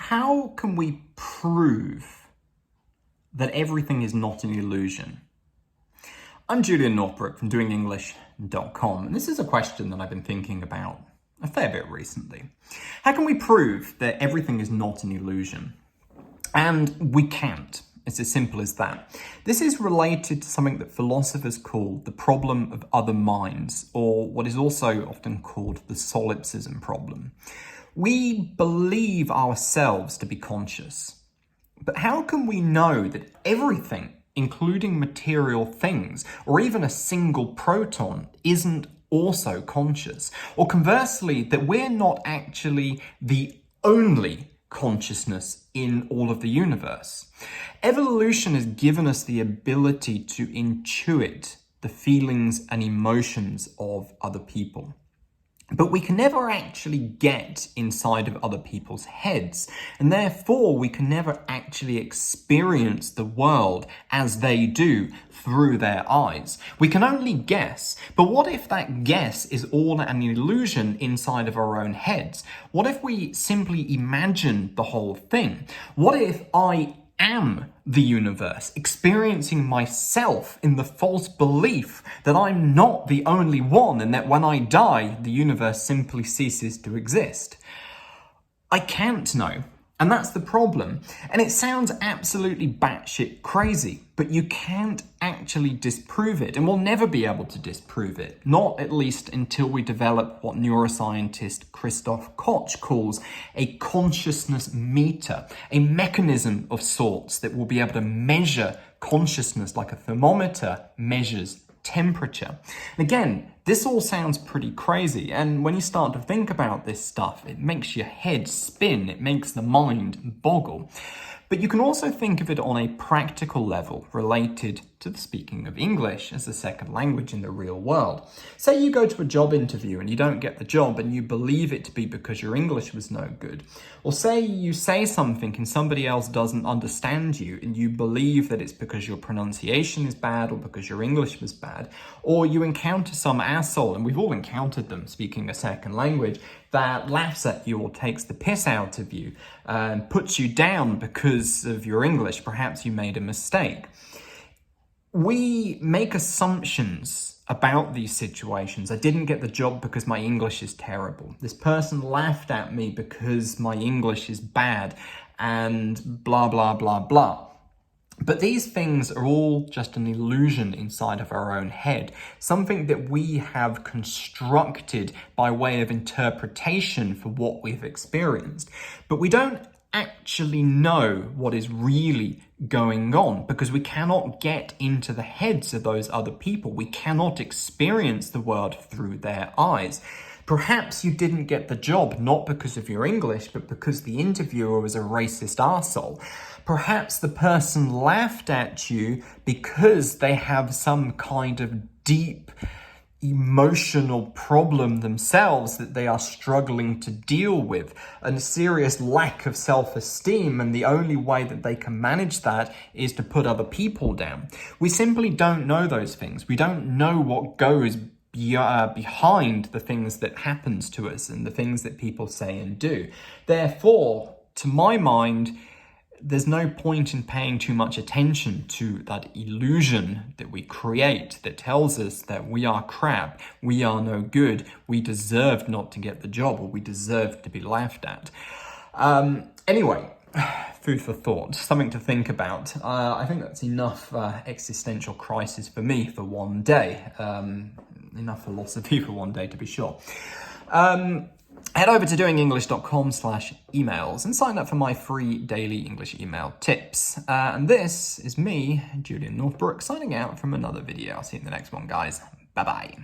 how can we prove that everything is not an illusion? I'm Julian Northbrook from doingenglish.com, and this is a question that I've been thinking about a fair bit recently. How can we prove that everything is not an illusion? And we can't. It's as simple as that. This is related to something that philosophers call the problem of other minds, or what is also often called the solipsism problem. We believe ourselves to be conscious, but how can we know that everything, including material things, or even a single proton, isn't also conscious? Or conversely, that we're not actually the only consciousness in all of the universe. Evolution has given us the ability to intuit the feelings and emotions of other people. But we can never actually get inside of other people's heads, and therefore we can never actually experience the world as they do through their eyes. We can only guess, but what if that guess is all an illusion inside of our own heads? What if we simply imagine the whole thing? What if I am the universe, experiencing myself in the false belief that I'm not the only one and that when I die, the universe simply ceases to exist? I can't know, and that's the problem. And it sounds absolutely batshit crazy, but you can't actually disprove it, and we'll never be able to disprove it. Not at least until we develop what neuroscientist Christof Koch calls a consciousness meter, a mechanism of sorts that will be able to measure consciousness like a thermometer measures temperature. And again, this all sounds pretty crazy, and when you start to think about this stuff, it makes your head spin, it makes the mind boggle. But you can also think of it on a practical level related to the speaking of English as a second language in the real world. Say you go to a job interview and you don't get the job and you believe it to be because your English was no good. Or say you say something and somebody else doesn't understand you and you believe that it's because your pronunciation is bad or because your English was bad. Or you encounter some asshole, and we've all encountered them speaking a second language, that laughs at you or takes the piss out of you and puts you down because of your English. Perhaps you made a mistake. We make assumptions about these situations. I didn't get the job because my English is terrible. This person laughed at me because my English is bad, and blah, blah, blah, blah. But these things are all just an illusion inside of our own head, something that we have constructed by way of interpretation for what we've experienced. But we don't actually know what is really going on because we cannot get into the heads of those other people. We cannot experience the world through their eyes. Perhaps you didn't get the job not because of your English, but because the interviewer was a racist arsehole. Perhaps the person laughed at you because they have some kind of deep emotional problem themselves that they are struggling to deal with, and a serious lack of self-esteem, and the only way that they can manage that is to put other people down. We simply don't know those things. We don't know what goes behind the things that happens to us and the things that people say and do. Therefore, to my mind, there's no point in paying too much attention to that illusion that we create that tells us that we are crap, we are no good, we deserve not to get the job, or we deserve to be laughed at. Anyway, food for thought, something to think about. I think that's enough existential crisis for me for one day. Enough philosophy for one day, to be sure. Head over to doingenglish.com/emails and sign up for my free daily English email tips. And this is me, Julian Northbrook, signing out from another video. I'll see you in the next one, guys. Bye-bye.